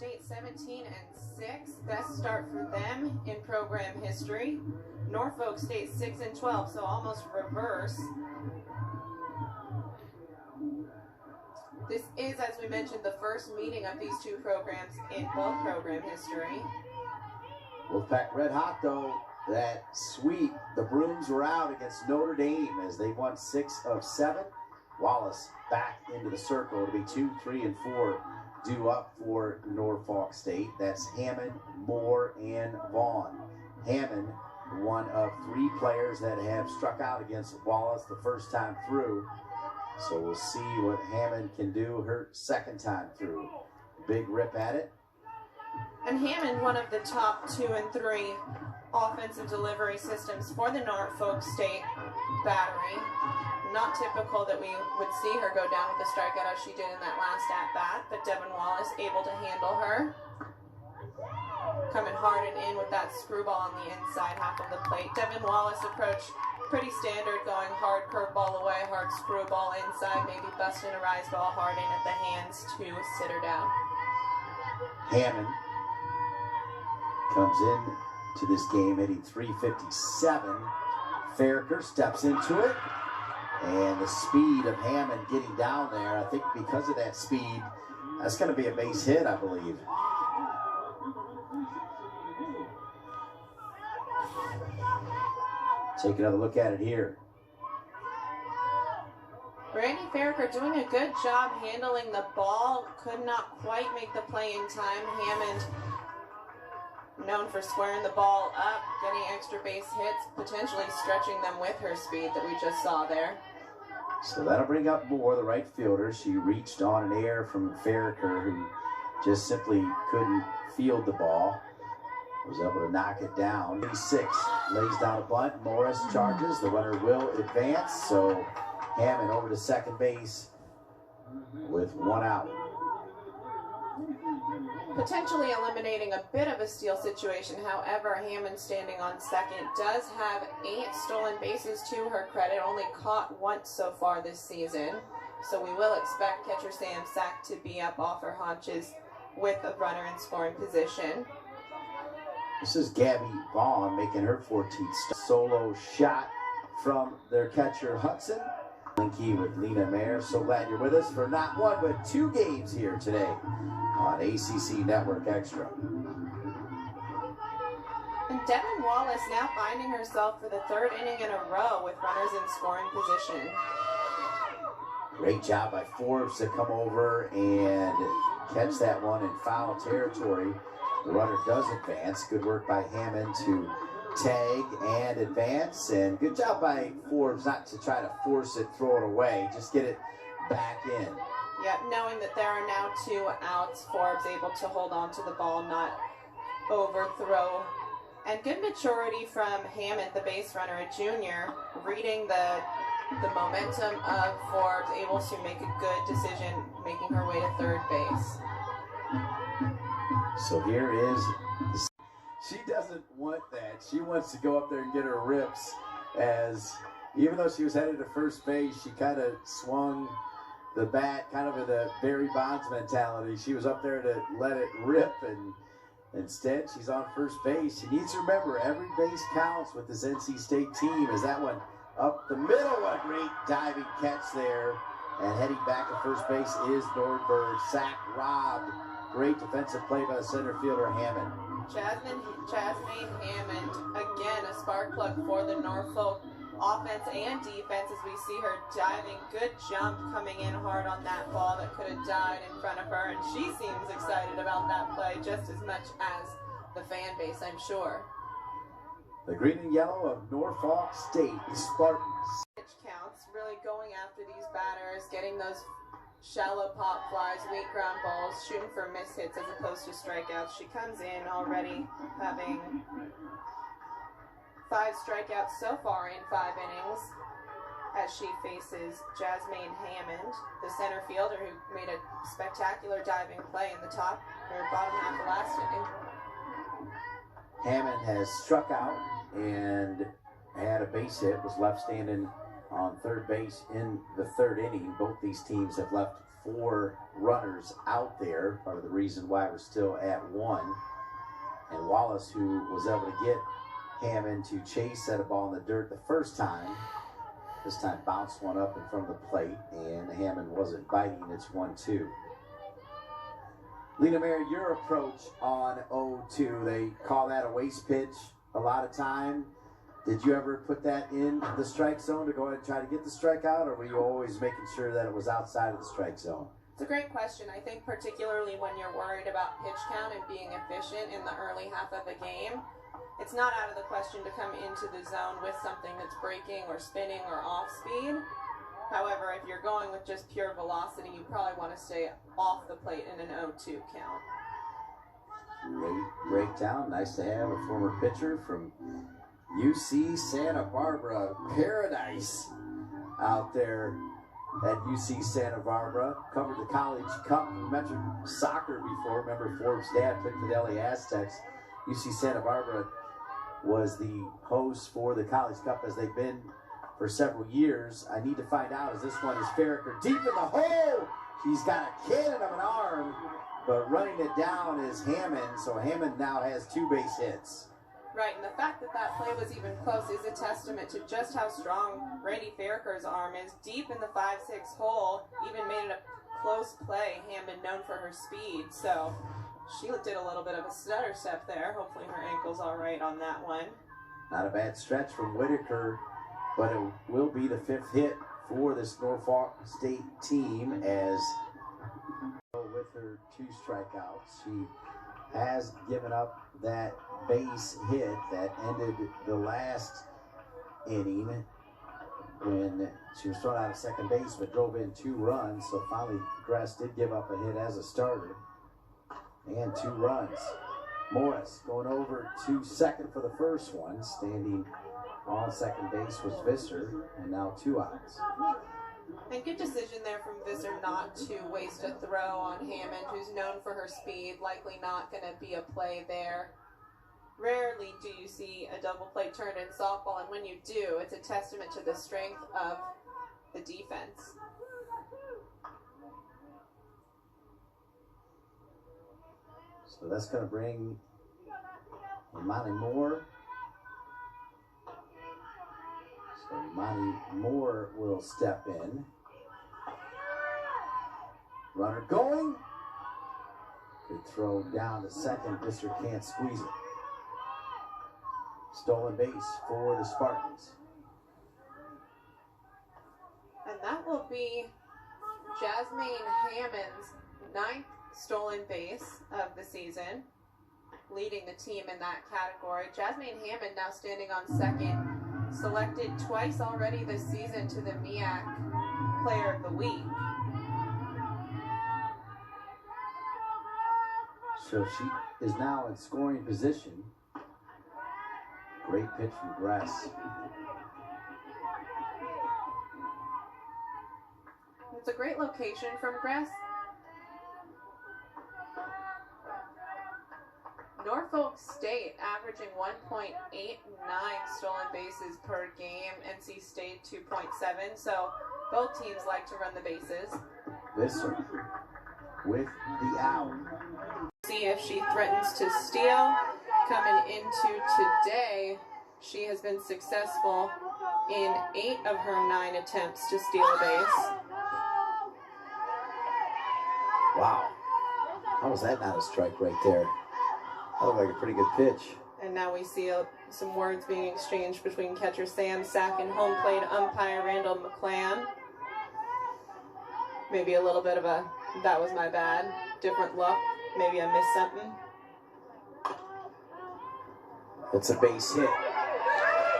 State 17-6, best start for them in program history. Norfolk State 6-12, so almost reverse. This is, as we mentioned, the first meeting of these two programs in both program history. Wolfpack red hot though. That sweep, the brooms were out against Notre Dame as they won 6 of 7. Wallace back into the circle. It'll be 2, 3, and 4 due up for Norfolk State. That's Hammond, Moore, and Vaughn. Hammond, one of 3 players that have struck out against Wallace the first time through. So we'll see what Hammond can do her second time through. Big rip at it. And Hammond, one of the top 2 and 3 offensive delivery systems for the Norfolk State battery. Not typical that we would see her go down with a strikeout as she did in that last at-bat, but Devin Wallace able to handle her. Coming hard and in with that screwball on the inside half of the plate. Devin Wallace approach pretty standard, going hard curveball away, hard screwball inside, maybe busting a rise ball hard in at the hands to sit her down. Hammond comes in to this game hitting .357. Farraker steps into it, and the speed of Hammond getting down there, I think because of that speed, that's going to be a base hit, I believe. Take another look at it here. Randy Farraker doing a good job handling the ball, could not quite make the play in time. Hammond known for squaring the ball up, getting extra base hits, potentially stretching them with her speed that we just saw there. So that'll bring up Moore, the right fielder. She reached on an air from Farraker, who just simply couldn't field the ball. Was able to knock it down. 86 lays down a bunt. Morris charges. The runner will advance. So Hammond over to second base with 1 out. Potentially eliminating a bit of a steal situation. However, Hammond standing on second does have 8 stolen bases to her credit, only caught once so far this season. So we will expect catcher Sam Sack to be up off her haunches with a runner in scoring position. This is Gabby Vaughn making her 14th solo shot from their catcher Hudson. Linky with Lena Mayer. So glad you're with us for not 1 but 2 games here today on ACC Network Extra. And Devin Wallace now finding herself for the 3rd inning in a row with runners in scoring position. Great job by Forbes to come over and catch that one in foul territory. The runner does advance. Good work by Hammond to tag and advance. And good job by Forbes not to try to force it, throw it away. Just get it back in. Yep, knowing that there are now 2 outs, Forbes able to hold on to the ball, not overthrow. And good maturity from Hammond, the base runner, a junior, reading the momentum of Forbes, able to make a good decision, making her way to 3rd base. So here is, she doesn't want that. She wants to go up there and get her rips, as even though she was headed to first base, she kind of swung the bat kind of with a Barry Bonds mentality. She was up there to let it rip, and instead she's on first base. She needs to remember every base counts with this NC State team. As that one up the middle, a great diving catch there, and heading back to first base is Nordberg. Sack robbed. Great defensive play by the center fielder Hammond. Jazzmaine Hammond, again a spark plug for the Norfolk offense and defense as we see her diving. Good jump coming in hard on that ball that could have died in front of her, and she seems excited about that play just as much as the fan base, I'm sure. The green and yellow of Norfolk State, the Spartans. Pitch counts, really going after these batters, getting those shallow pop flies, weak ground balls, shooting for miss hits as opposed to strikeouts. She comes in already having 5 strikeouts so far in 5 innings as she faces Jazzmaine Hammond, the center fielder who made a spectacular diving play in the bottom half of last inning. Hammond has struck out and had a base hit, was left standing on third base in the 3rd inning. Both these teams have left 4 runners out there, part of the reason why we're still at 1. And Wallace, who was able to get Hammond to chase at a ball in the dirt the first time, this time bounced one up in front of the plate, and Hammond wasn't biting. It's 1-2. Lena Mary, your approach on 0-2, they call that a waste pitch a lot of time. Did you ever put that in the strike zone to go ahead and try to get the strikeout, or were you always making sure that it was outside of the strike zone? It's a great question. I think particularly when you're worried about pitch count and being efficient in the early half of the game, it's not out of the question to come into the zone with something that's breaking or spinning or off speed. However, if you're going with just pure velocity, you probably want to stay off the plate in an 0-2 count. Great breakdown. Nice to have a former pitcher from UC Santa Barbara, Paradise, out there at UC Santa Barbara. Covered the College Cup Metric Soccer before. Remember, Forbes' dad played for the LA Aztecs. UC Santa Barbara was the host for the College Cup, as they've been for several years. I need to find out, as this one is Farricker deep in the hole. He's got a cannon of an arm, but running it down is Hammond, so Hammond now has 2 base hits. Right, and the fact that that play was even close is a testament to just how strong Randy Farricker's arm is. Deep in the 5-6 hole, even made it a close play. Hammond known for her speed, so she did a little bit of a stutter step there. Hopefully her ankle's all right on that one. Not a bad stretch from Whitaker, but it will be the 5th hit for this Norfolk State team, as with her 2 strikeouts, she has given up that base hit that ended the last inning when she was thrown out of second base but drove in 2 runs. So finally Gress did give up a hit as a starter and 2 runs. Morris going over to second for the first one. Standing on second base was Visser, and now 2 outs. And good decision there from Visser not to waste a throw on Hammond, who's known for her speed. Likely not going to be a play there. Rarely do you see a double play turned in softball, and when you do, it's a testament to the strength of the defense. So that's going to bring Imani Moore. So Imani Moore will step in. Runner going. Good throw down to second. Visser can't squeeze it. Stolen base for the Spartans. And that will be Jazzmaine Hammond's 9th stolen base of the season, leading the team in that category. Jazzmaine Hammond now standing on second, selected twice already this season to the MEAC Player of the Week. So she is now in scoring position. Great pitch from Gress. It's a great location from Gress. Norfolk State averaging 1.89 stolen bases per game. NC State 2.7. So both teams like to run the bases. Visser with the out. See if she threatens to steal. Coming into today, she has been successful in 8 of her 9 attempts to steal a base. Wow. How was that not a strike right there? That looked like a pretty good pitch. And now we see some words being exchanged between catcher Sam Sack and home plate umpire Randall McClam. Maybe a little bit of a, that was my bad, different look. Maybe I missed something. It's a base hit.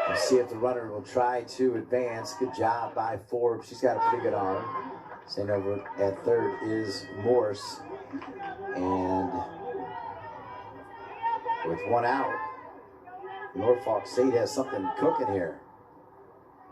We'll see if the runner will try to advance. Good job by Forbes. She's got a pretty good arm. Staying over at third is Morse. And with 1 out, Norfolk State has something cooking here.